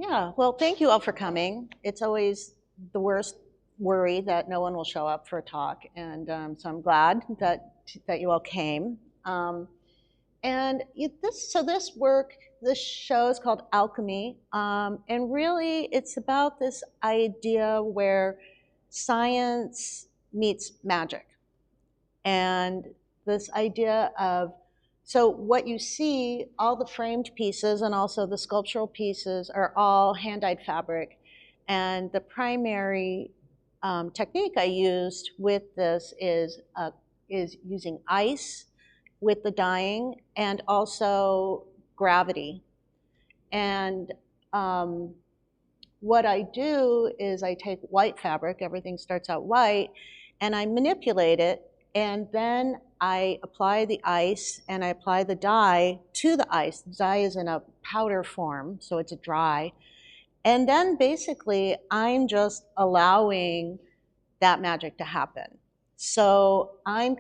Yeah, well, thank you all for coming. It's always the worst worry that no one will show up for a talk, and so I'm glad that you all came. Um, and this work, this show is called Alchemy, and really it's about this idea where science meets magic, and this idea of so what you see, all the framed pieces and also the sculptural pieces are all hand-dyed fabric. And the primary technique I used with this is using ice with the dyeing and also gravity. And what I do is I take white fabric, everything starts out white, and I manipulate it, and then I apply the ice and I apply the dye to the ice. The dye is in a powder form, so it's a dry. And then basically I'm just allowing that magic to happen. So I'm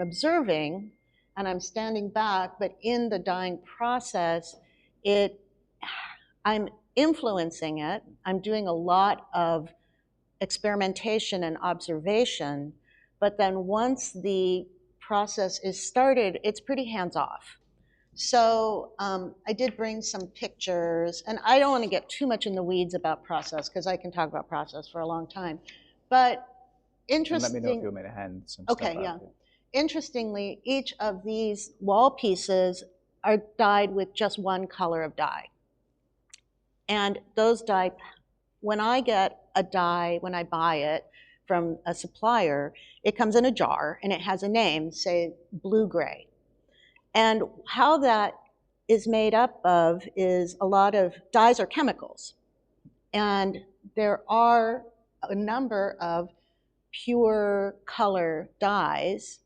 observing and I'm standing back, but in the dyeing process, I'm influencing it. I'm doing a lot of experimentation and observation, but then once the process is started, it's pretty hands-off. So I did bring some pictures, and I don't want to get too much in the weeds about process because I can talk about process for a long time. But And let me know if interesting. you want me to hand some Okay, stuff yeah. out. Interestingly, each of these wall pieces are dyed with just one color of dye. And those dye, when I get a dye, when I buy it from a supplier, it comes in a jar and it has a name, say blue-gray. And how that is made up of is a lot of dyes are chemicals. And there are a number of pure color dyes.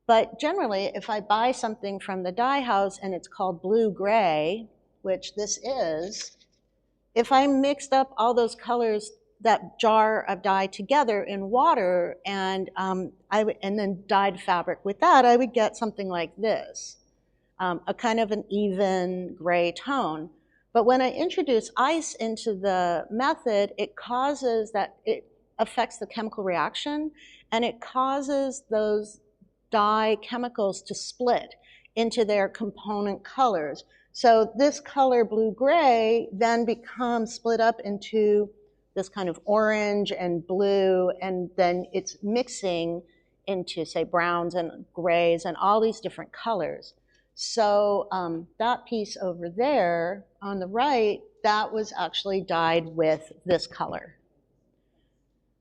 But generally, if I buy something from the dye house and it's called blue-gray, which this is, if I mixed up all those colors, that jar of dye together in water, and and then dyed fabric with that, I would get something like this, a kind of an even gray tone. But when I introduce ice into the method, it affects the chemical reaction, and it causes those dye chemicals to split into their component colors. So this color blue-gray then becomes split up into this kind of orange and blue, and then it's mixing into, say, browns and grays and all these different colors. So that piece over there on the right, that was actually dyed with this color.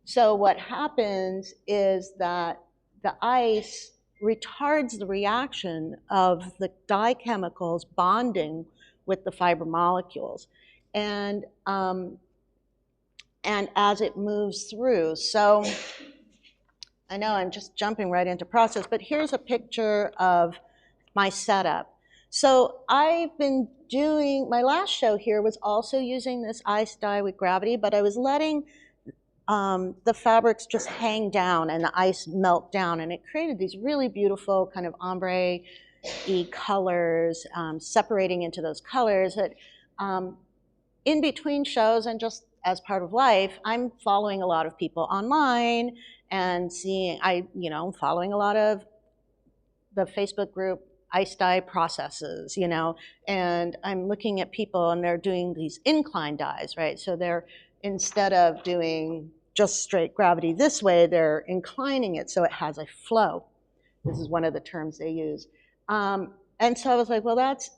So what happens is that the ice retards the reaction of the dye chemicals bonding with the fiber molecules, and as it moves through. So I know I'm just jumping right into process, but here's a picture of my setup. So I've been doing, my last show here was also using this ice dye with gravity, but I was letting the fabrics just hang down and the ice melt down, and it created these really beautiful kind of ombre-y colors, separating into those colors that in between shows and just as part of life, I'm following a lot of people online and following a lot of the Facebook group ice dye processes, and I'm looking at people and they're doing these incline dyes, right? So they're, instead of doing just straight gravity this way, they're inclining it so it has a flow. This is one of the terms they use. And so I was like, well, that's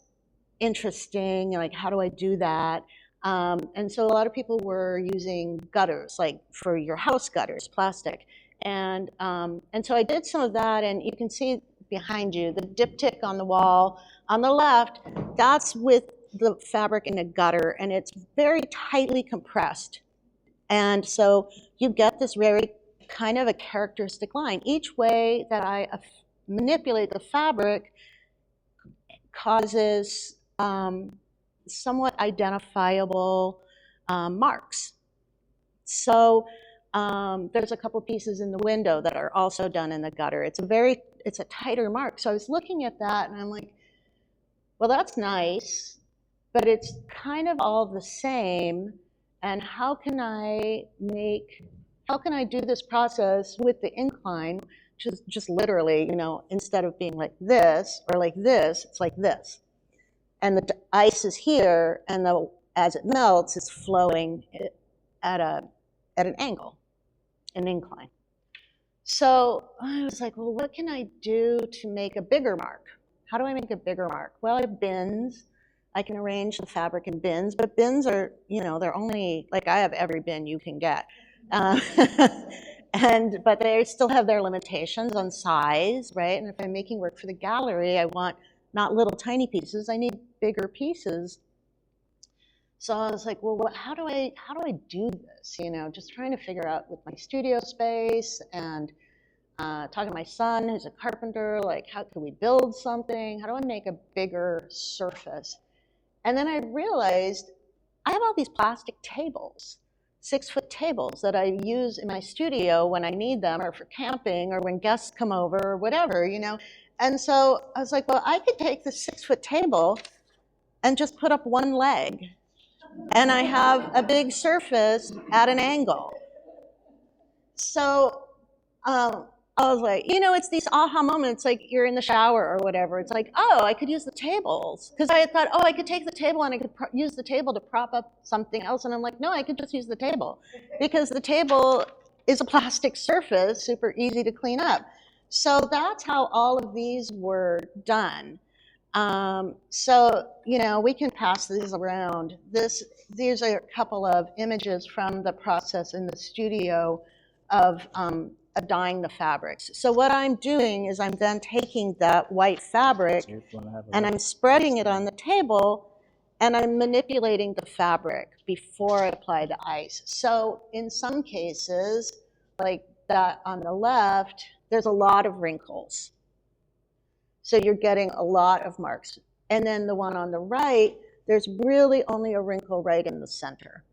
interesting. Like, how do I do that? And so a lot of people were using gutters, like for your house gutters, plastic. And so I did some of that, and you can see behind you the diptych on the wall. On the left, that's with the fabric in a gutter, and it's very tightly compressed. And so you get this very kind of a characteristic line. Each way that I manipulate the fabric causes somewhat identifiable marks. So there's a couple pieces in the window that are also done in the gutter. It's a tighter mark. So I was looking at that and I'm like, well, that's nice. but it's kind of all the same. And how can I do this process with the incline, just literally, you know, instead of being like this or like this, it's like this. And the ice is here, and as it melts, it's flowing at an angle, an incline. So I was like, well, what can I do to make a bigger mark? How do I make a bigger mark? Well, I have bins. I can arrange the fabric in bins, but bins are, you know, they're only, like I have every bin you can get. But they still have their limitations on size, right? And if I'm making work for the gallery, I want not little tiny pieces, I need bigger pieces. So I was like, well, how do I do this? You know, just trying to figure out with my studio space and talking to my son, who's a carpenter, like, how can we build something? How do I make a bigger surface? And then I realized I have all these plastic tables, 6-foot tables that I use in my studio when I need them, or for camping, or when guests come over, or whatever, you know. And so I was like, well, I could take this 6-foot table and just put up one leg, and I have a big surface at an angle. So I was like, you know, it's these aha moments, like you're in the shower or whatever. It's like, oh, I could use the tables. Because I had thought, oh, I could take the table and I could use the table to prop up something else. And I'm like, no, I could just use the table. Because the table is a plastic surface, super easy to clean up. So that's how all of these were done. So, you know, we can pass these around. These are a couple of images from the process in the studio of dyeing the fabrics. So what I'm doing is I'm then taking that white fabric and I'm spreading it on the table, and I'm manipulating the fabric before I apply the ice. So in some cases, like that on the left, there's a lot of wrinkles. So you're getting a lot of marks. And then the one on the right, there's really only a wrinkle right in the center.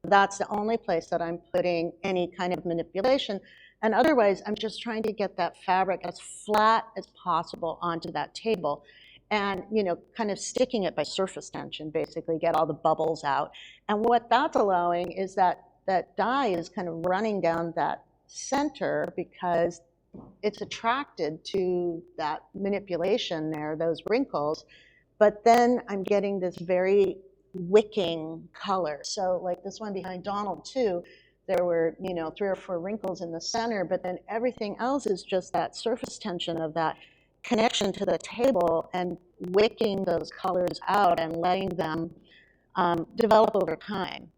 That's the only place that I'm putting any kind of manipulation. And otherwise, I'm just trying to get that fabric as flat as possible onto that table, and, you know, kind of sticking it by surface tension, basically get all the bubbles out. And what that's allowing is that dye is kind of running down that center because it's attracted to that manipulation there, those wrinkles. But then I'm getting this very wicking color. So like this one behind Donald too, there were, you know, 3 or 4 wrinkles in the center, but then everything else is just that surface tension of that connection to the table and wicking those colors out and letting them develop over time.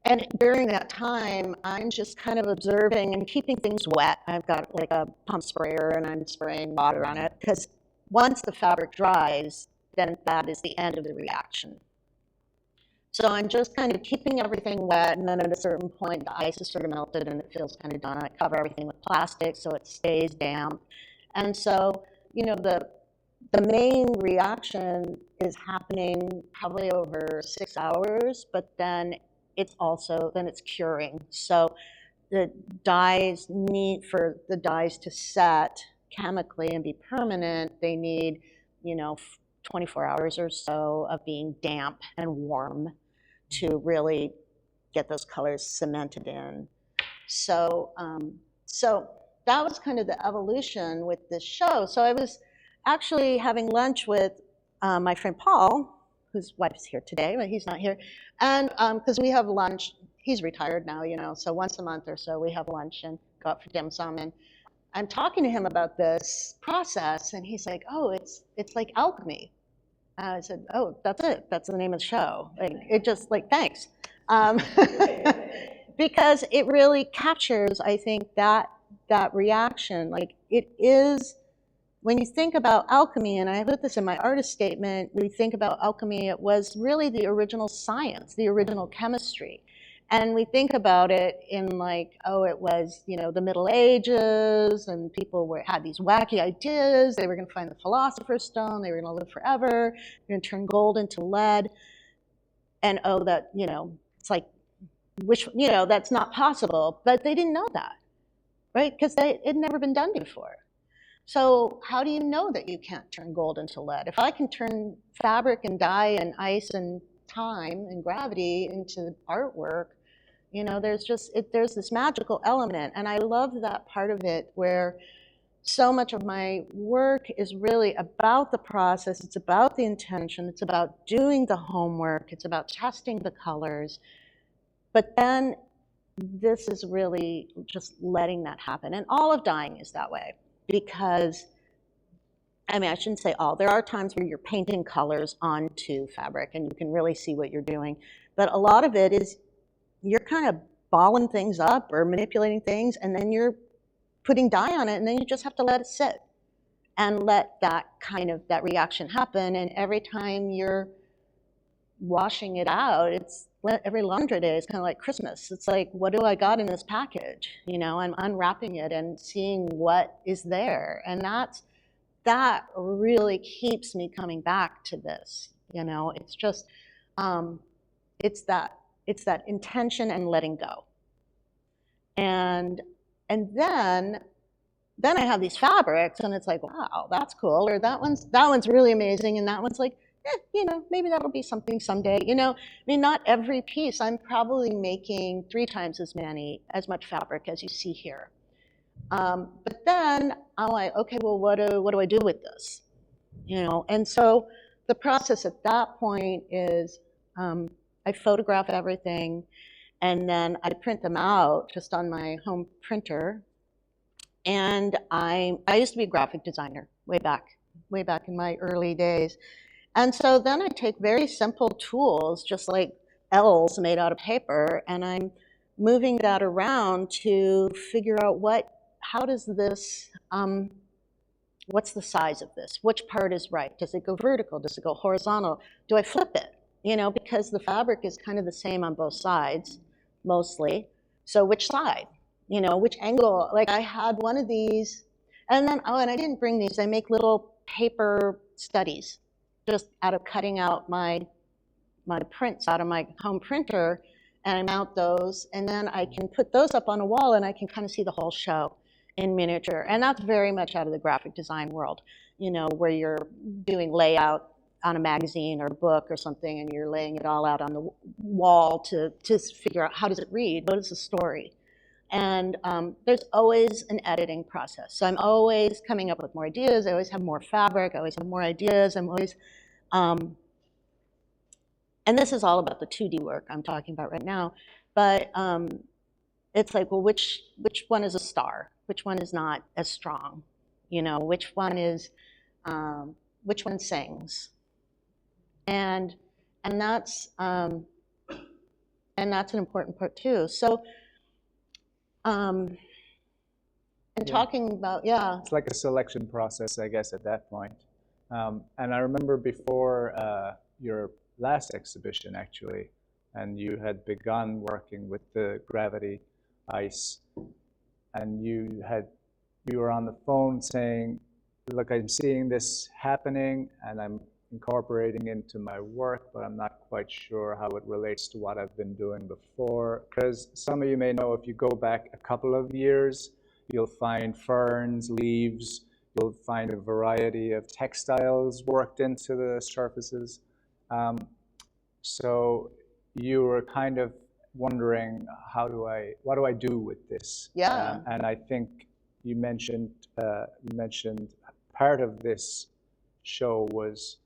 And during that time, I'm just kind of observing and keeping things wet. I've got like a pump sprayer and I'm spraying water on it, because once the fabric dries, then that is the end of the reaction. So I'm just kind of keeping everything wet, and then at a certain point, the ice is sort of melted and it feels kind of done. I cover everything with plastic so it stays damp. And so, you know, the main reaction is happening probably over 6 hours, but then it's curing. So the dyes need, for the dyes to set chemically and be permanent, they need, you know, 24 hours or so of being damp and warm to really get those colors cemented in. So, so that was kind of the evolution with this show. So I was actually having lunch with my friend Paul, whose wife is here today, but he's not here. And because we have lunch, he's retired now, you know, so once a month or so we have lunch and go out for dim sum. And I'm talking to him about this process, and he's like, oh, it's like alchemy. I said, oh, that's it. That's the name of the show. Like, it just, like, thanks. Because it really captures, I think, that reaction. Like, it is, when you think about alchemy, and I put this in my artist statement, we think about alchemy, it was really the original science, the original chemistry. And we think about it in like, oh, it was, you know, the Middle Ages, and people had these wacky ideas. They were going to find the Philosopher's Stone. They were going to live forever. They're going to turn gold into lead. And oh, that, you know, it's like, you know, that's not possible. But they didn't know that, right? Because it had never been done before. So how do you know that you can't turn gold into lead? If I can turn fabric and dye and ice and time and gravity into artwork, you know, there's this magical element. And I love that part of it where so much of my work is really about the process. It's about the intention. It's about doing the homework. It's about testing the colors. But then this is really just letting that happen. And all of dyeing is that way because, I mean, I shouldn't say all. There are times where you're painting colors onto fabric and you can really see what you're doing. But a lot of it is you're kind of balling things up or manipulating things, and then you're putting dye on it, and then you just have to let it sit and let that reaction happen. And every time you're washing it out, it's every laundry day is kind of like Christmas. It's like, what do I got in this package? You know, I'm unwrapping it and seeing what is there. And that really keeps me coming back to this. You know, it's just, it's that intention and letting go. And then I have these fabrics, and it's like, wow, that's cool, or that one's really amazing, and that one's like, you know, maybe that'll be something someday. You know, I mean, not every piece. I'm probably making 3 times as much fabric as you see here. But then I'm like, okay, well, what do I do with this? You know, and so the process at that point is I photograph everything, and then I print them out just on my home printer. And I used to be a graphic designer way back in my early days. And so then I take very simple tools, just like L's made out of paper, and I'm moving that around to figure out how does this, what's the size of this? Which part is right? Does it go vertical? Does it go horizontal? Do I flip it? You know, because the fabric is kind of the same on both sides, mostly. So which side? You know, which angle? Like I had one of these, and then, and I didn't bring these. I make little paper studies just out of cutting out my prints out of my home printer, and I mount those, and then I can put those up on a wall, and I can kind of see the whole show in miniature. And that's very much out of the graphic design world, you know, where you're doing layout on a magazine or a book or something, and you're laying it all out on the wall to figure out how does it read, what is the story. And there's always an editing process. So I'm always coming up with more ideas. I always have more fabric. I always have more ideas. I'm always, and this is all about the 2D work I'm talking about right now. But it's like, well, which one is a star? Which one is not as strong? You know, which one sings? And that's an important part too. So. And talking about, it's like a selection process, I guess, at that point. And I remember before your last exhibition, actually, and you had begun working with the gravity ice, and you were on the phone saying, look, I'm seeing this happening, and I'm incorporating into my work, but I'm not quite sure how it relates to what I've been doing before. Because some of you may know, if you go back a couple of years, you'll find ferns, leaves, you'll find a variety of textiles worked into the surfaces. So you were kind of wondering, what do I do with this? Yeah. And I think you mentioned part of this show was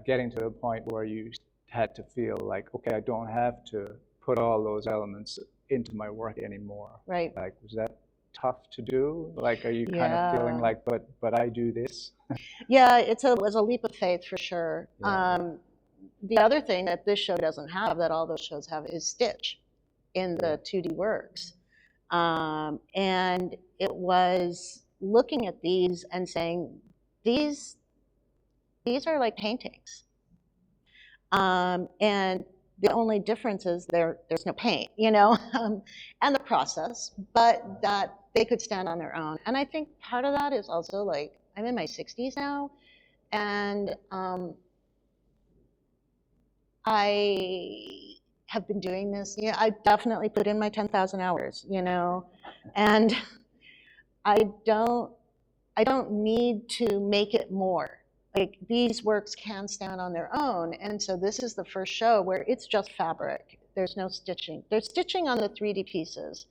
getting to a point where you had to feel like, okay, I don't have to put all those elements into my work anymore. Right. Like, was that tough to do? Like, are you kind of feeling like, but I do this? Yeah, it was a leap of faith for sure. Yeah. The other thing that this show doesn't have, that all those shows have, is stitch in the 2D works. And it was looking at these and saying, these are like paintings. And the only difference is there's no paint, you know, and the process, but that they could stand on their own. And I think part of that is also like, I'm in my 60s now, and I have been doing this. Yeah, I definitely put in my 10,000 hours, you know, and I don't I don't need to make it more. Like, these works can stand on their own. And so this is the first show where it's just fabric. There's no stitching. There's stitching on the 3D pieces,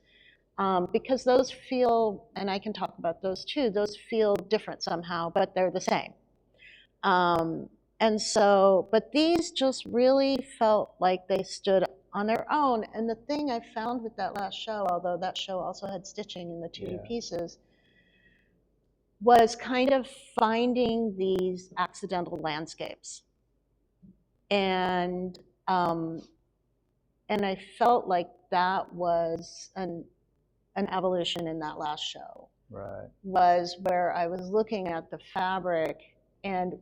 because those feel, and I can talk about those too, those feel different somehow, but they're the same. And so, but these just really felt like they stood on their own. And the thing I found with that last show, although that show also had stitching in the 2D pieces, was kind of finding these accidental landscapes. And I felt like that was an evolution in that last show. Right. Was where I was looking at the fabric, and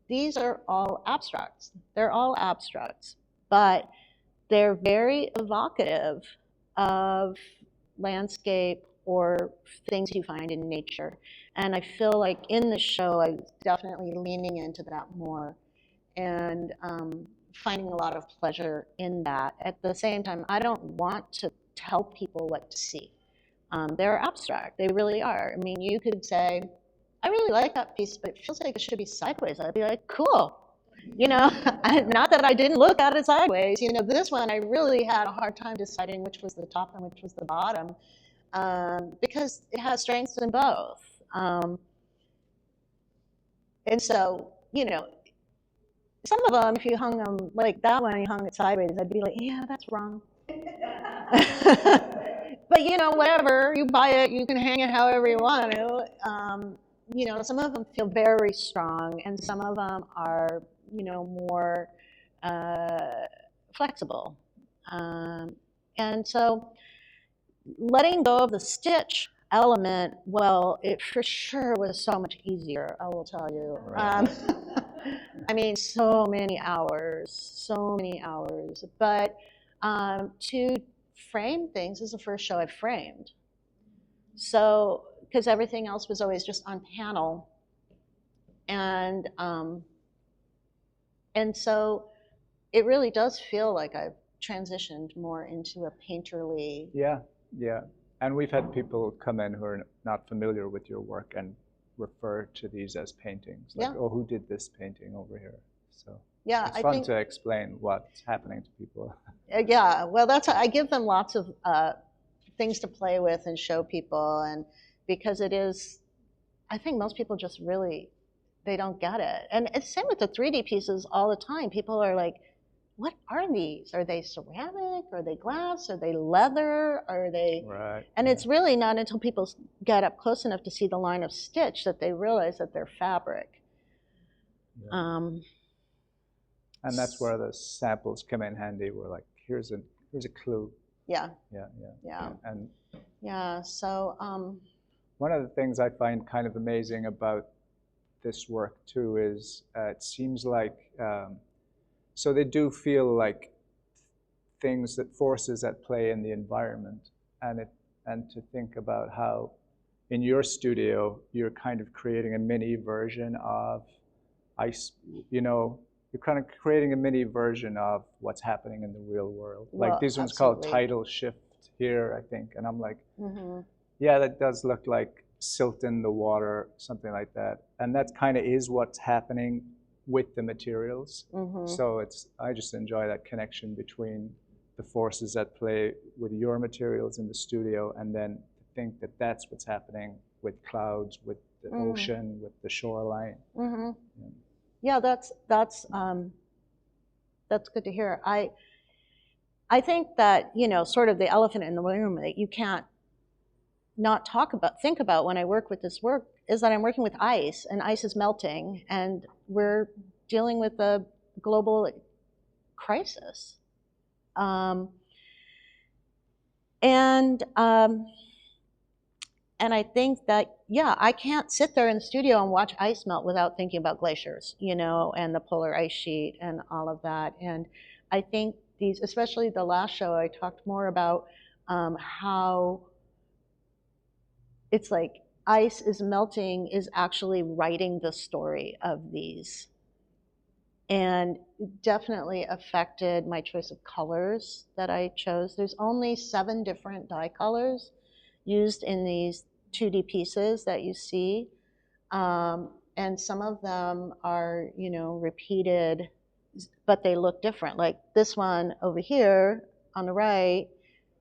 these are all abstracts. They're all abstracts, but they're very evocative of landscape or things you find in nature. And I feel like in the show, I was definitely leaning into that more, and finding a lot of pleasure in that. At the same time, I don't want to tell people what to see. They're abstract, they really are. I mean, you could say, I really like that piece, but it feels like it should be sideways. I'd be like, cool. You know, not that I didn't look at it sideways. You know, this one I really had a hard time deciding which was the top and which was the bottom, because it has strengths in both. And so, you know, some of them, if you hung them like that one, you hung it sideways, I'd be like, yeah, that's wrong. But you know, whatever, you buy it, you can hang it however you want to. You know, some of them feel very strong, and some of them are, you know, more flexible. And so letting go of the stitch element, well, it for sure was so much easier, I will tell you. I mean, so many hours. But to frame things is the first show I framed. So, because everything else was always just on panel. And so it really does feel like I've transitioned more into a painterly. Yeah. And we've had people come in who are not familiar with your work and refer to these as paintings. Like, oh, who did this painting over here? So yeah, it's fun to explain what's happening to people. Yeah, well, I give them lots of things to play with and show people, and because it is, I think most people just really, they don't get it. And it's same with the 3D pieces all the time. People are like, what are these? Are they ceramic? Are they glass? Are they leather? Are they? Right. And it's really not until people get up close enough to see the line of stitch that they realize that they're fabric. Yeah. And that's where the samples come in handy. We're like, here's a clue. Yeah. And yeah. So one of the things I find kind of amazing about this work too is it seems like so they do feel like forces at play in the environment, and to think about how in your studio you're kind of creating a mini version of ice. You know, you're kind of creating a mini version of what's happening in the real world. Well, like this one's called Tidal Shift here, I think, and I'm like, yeah, that does look like silt in the water, something like that, and that kind of is what's happening with the materials. So I just enjoy that connection between the forces at play with your materials in the studio, and then to think that that's what's happening with clouds, with the ocean, with the shoreline. Yeah, that's good to hear. I think that, you know, sort of the elephant in the room that you can't not think about when I work with this work is that I'm working with ice, and ice is melting, and we're dealing with a global crisis. And I think that, yeah, I can't sit there in the studio and watch ice melt without thinking about glaciers, you know, and the polar ice sheet and all of that. And I think these, especially the last show, I talked more about how it's like ice is melting is actually writing the story of these. And it definitely affected my choice of colors that I chose. There's only 7 different dye colors used in these 2D pieces that you see. And some of them are, you know, repeated, but they look different. Like this one over here on the right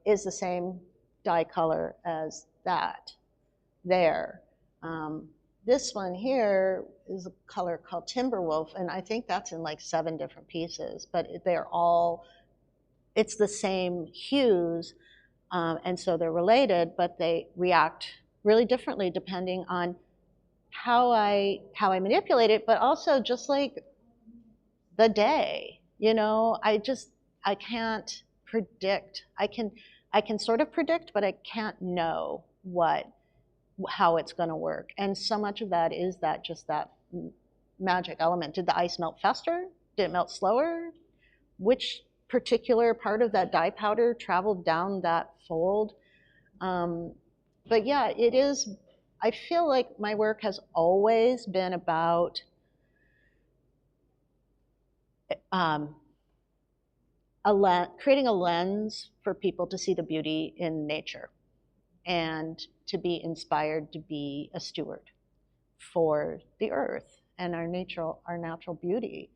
is the same dye color as that there. This one here is a color called Timberwolf, and I think that's in like 7 different pieces, but they're all, it's the same hues, and so they're related, but they react really differently depending on how I manipulate it, but also just like the day, you know, I can't predict. I can sort of predict, but I can't know how it's going to work. And so much of that is that just that magic element. Did the ice melt faster? Did it melt slower? Which particular part of that dye powder traveled down that fold? But yeah, it is, I feel like my work has always been about creating a lens for people to see the beauty in nature and to be inspired to be a steward for the earth and our natural beauty.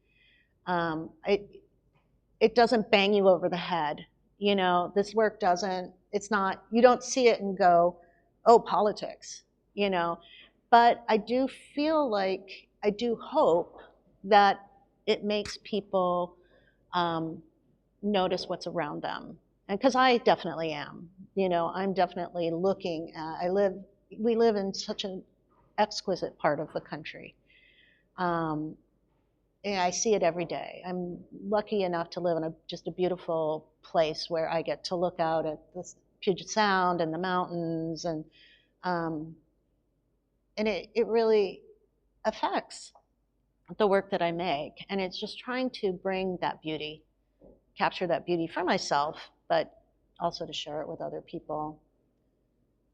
It doesn't bang you over the head. You know, this work doesn't, it's not, you don't see it and go, oh, politics, you know. But I do feel like, I do hope that it makes people notice what's around them. And because I definitely am, you know, I'm definitely looking at, we live in such an exquisite part of the country. And I see it every day. I'm lucky enough to live in just a beautiful place where I get to look out at the Puget Sound and the mountains, and it really affects the work that I make. And it's just trying to bring that beauty, capture that beauty for myself, but also to share it with other people.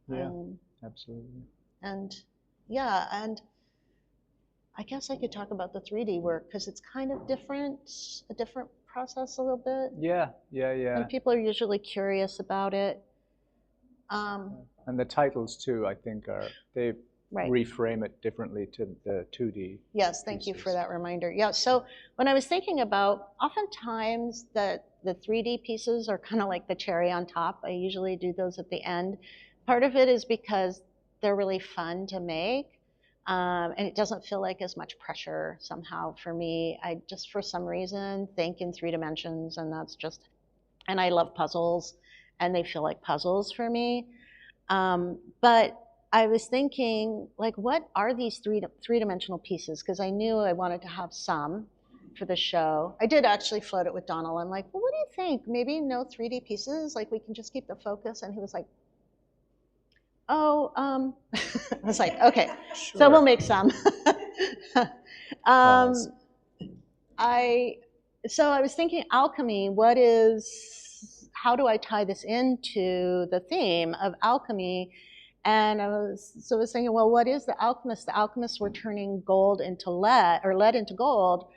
Yeah, absolutely. And yeah, and I guess I could talk about the 3D work because it's kind of different, a different process a little bit. Yeah. And people are usually curious about it. And the titles too, I think, they Right. reframe it differently to the 2D. Yes, thank you for that reminder. Yeah, so when I was thinking about, oftentimes the 3D pieces are kind of like the cherry on top. I usually do those at the end. Part of it is because they're really fun to make, and it doesn't feel like as much pressure somehow for me. I just, for some reason, think in 3 dimensions, and that's just, and I love puzzles, and they feel like puzzles for me. But I was thinking, like, what are these three-dimensional pieces? Because I knew I wanted to have some for the show. I did actually float it with Donald. I'm like, well, what do you think? Maybe no 3D pieces? Like, we can just keep the focus? And he was like, oh, I was like, okay, sure. So we'll make some. So I was thinking, alchemy, how do I tie this into the theme of alchemy? And I was thinking, well, what is the alchemist? The alchemists were turning gold into lead, or lead into gold.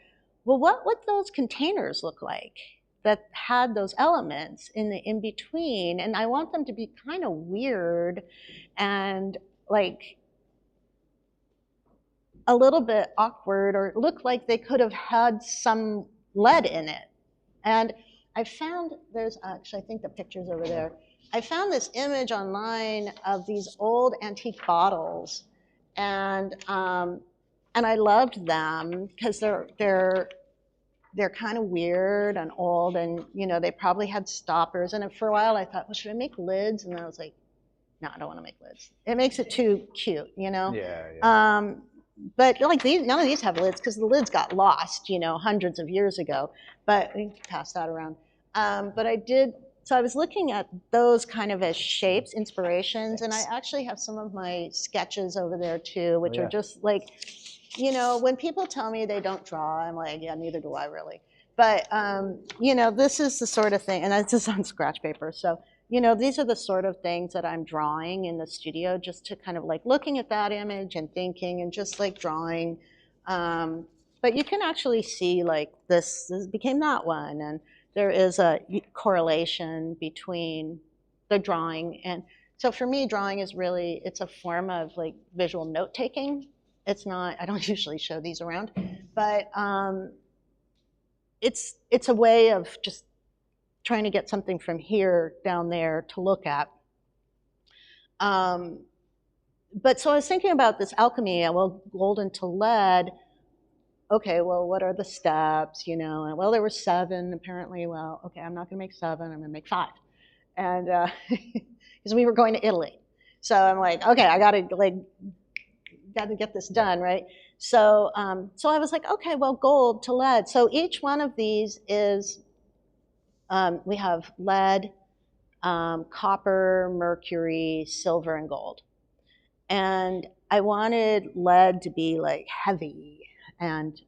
Well, what would those containers look like that had those elements in the in-between? And I want them to be kind of weird and like a little bit awkward, or look like they could have had some lead in it. And I found, there's actually, I think the picture's over there. I found this image online of these old antique bottles, and I loved them because they're kind of weird and old, and you know, they probably had stoppers. And for a while I thought, well, should I make lids? And then I was like, no, I don't want to make lids. It makes it too cute, you know. Yeah. But like none of these have lids because the lids got lost, you know, hundreds of years ago. But we can pass that around. But I did. So I was looking at those kind of as shapes, inspirations, and I actually have some of my sketches over there too, which are just like, you know, when people tell me they don't draw, I'm like, yeah, neither do I really. But, you know, this is the sort of thing, and this is on scratch paper. So, you know, these are the sort of things that I'm drawing in the studio, just to kind of like looking at that image and thinking and just like drawing. But you can actually see like this became that one, and there is a correlation between the drawing. And so for me, drawing is really, it's a form of like visual note-taking. It's not, I don't usually show these around, but it's a way of just trying to get something from here down there to look at. But so I was thinking about this alchemy, well, gold into lead. Okay, well, what are the steps, you know? And well, there were 7 apparently. Well, okay, I'm not going to make 7. I'm going to make 5, and because we were going to Italy, so I'm like, okay, I got to get this done, right? So so I was like, okay, well, gold to lead. So each one of these is we have lead, copper, mercury, silver, and gold. And I wanted lead to be like heavy, and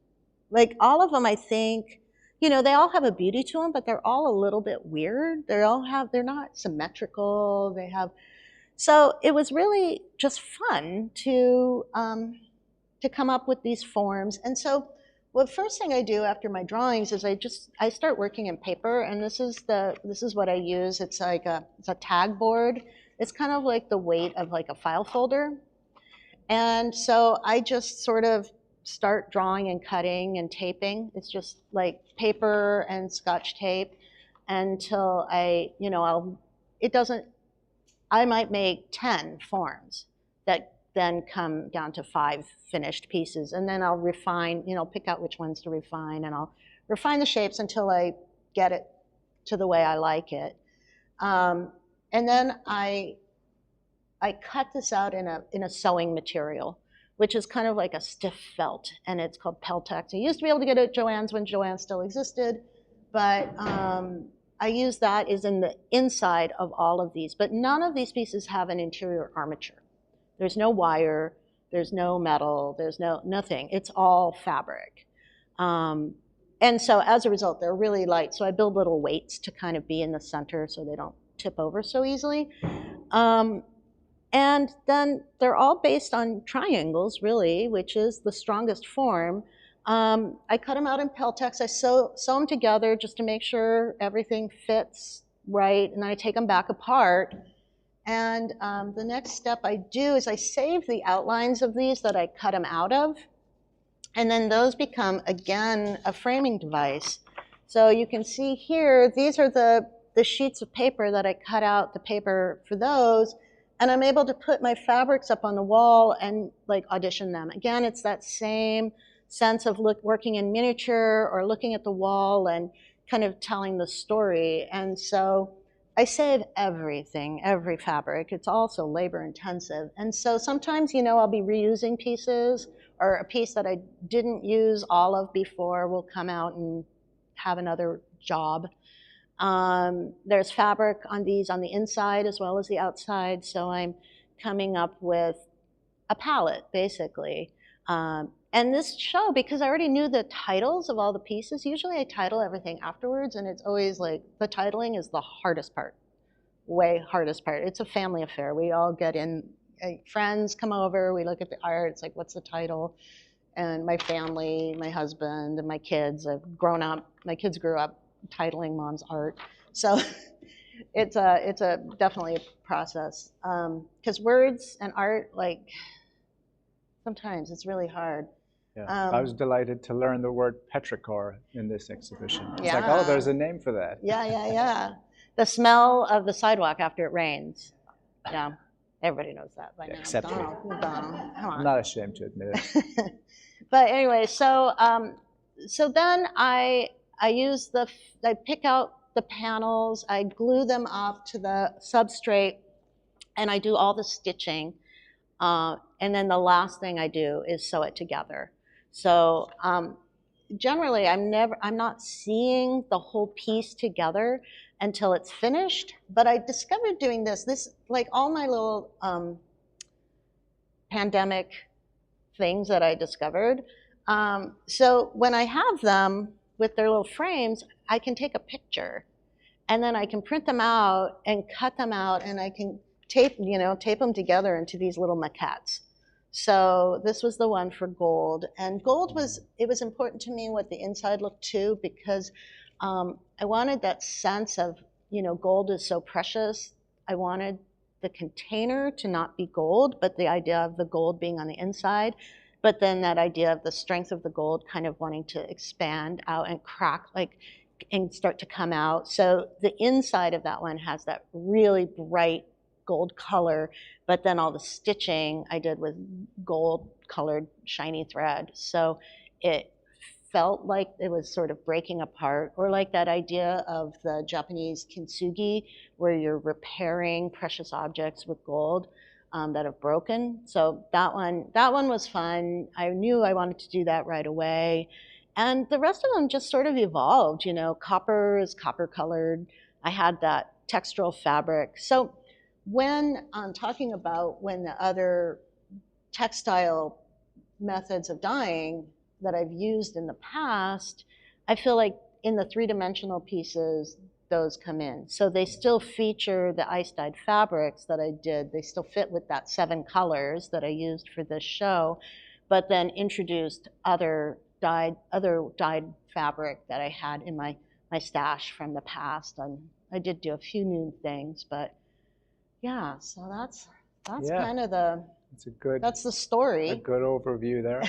like all of them, I think, you know, they all have a beauty to them, but they're all a little bit weird. They're not symmetrical. So it was really just fun to come up with these forms. And so, well, the first thing I do after my drawings is I start working in paper, and this is what I use. It's it's a tag board. It's kind of like the weight of like a file folder. And so I just sort of start drawing and cutting and taping. It's just like paper and Scotch tape until I might make 10 forms that then come down to 5 finished pieces. And then I'll refine, pick out which ones to refine, and I'll refine the shapes until I get it to the way I like it. And then I cut this out in a sewing material, which is kind of like a stiff felt, and it's called Peltex. I used to be able to get it at Joann's when Joann still existed, but I use that is in the inside of all of these. But none of these pieces have an interior armature. There's no wire, there's no metal, there's nothing. It's all fabric. And so as a result, they're really light. So I build little weights to kind of be in the center so they don't tip over so easily. And then they're all based on triangles, really, which is the strongest form. I cut them out in Peltex. I sew them together just to make sure everything fits right, and then I take them back apart. And the next step I do is I save the outlines of these that I cut them out of, and then those become, again, a framing device. So you can see here, these are the sheets of paper that I cut out the paper for those, and I'm able to put my fabrics up on the wall and like audition them. Again, it's that same sense of working in miniature or looking at the wall and kind of telling the story. And so I save everything, every fabric. It's also labor intensive. And so sometimes, I'll be reusing pieces, or a piece that I didn't use all of before will come out and have another job. There's fabric on these on the inside as well as the outside, so I'm coming up with a palette, basically. And this show, because I already knew the titles of all the pieces, usually I title everything afterwards, and it's always like, the titling is the hardest part, way hardest part. It's a family affair. We all get in, friends come over, we look at the art, it's like, what's the title? And my family, my husband, and my kids have grown up, my kids grew up titling mom's art. So it's definitely a process. Because words and art, like, sometimes it's really hard. Yeah, I was delighted to learn the word petrichor in this exhibition. It's like, oh, there's a name for that. Yeah. The smell of the sidewalk after it rains. Yeah, everybody knows that by now. Except me. Come on. I'm not ashamed to admit it. But anyway, so then I pick out the panels, I glue them up to the substrate, and I do all the stitching. And then the last thing I do is sew it together. So generally, I'm not seeing the whole piece together until it's finished. But I discovered doing this, like all my little pandemic things that I discovered. So when I have them with their little frames, I can take a picture, and then I can print them out and cut them out, and I can tape them together into these little maquettes. So this was the one for gold, and gold was important to me what the inside looked too, because I wanted that sense of, gold is so precious. I wanted the container to not be gold, but the idea of the gold being on the inside. but then that idea of the strength of the gold kind of wanting to expand out and crack, like, and start to come out. So the inside of that one has that really bright gold color, but then all the stitching I did with gold colored shiny thread. So it felt like it was sort of breaking apart, or like that idea of the Japanese kintsugi, where you're repairing precious objects with gold that have broken. So that one was fun. I knew I wanted to do that right away. And the rest of them just sort of evolved. You know, copper is copper colored. I had that textile fabric. So when I'm talking about when the other textile methods of dyeing that I've used in the past, I feel like in the three-dimensional pieces, those come in. So they still feature the ice-dyed fabrics that I did. They still fit with that 7 colors that I used for this show, but then introduced other dyed fabric that I had in my stash from the past. And I did do a few new things, but yeah, so that's Yeah. kind of the, It's a good, that's the story. a good overview there.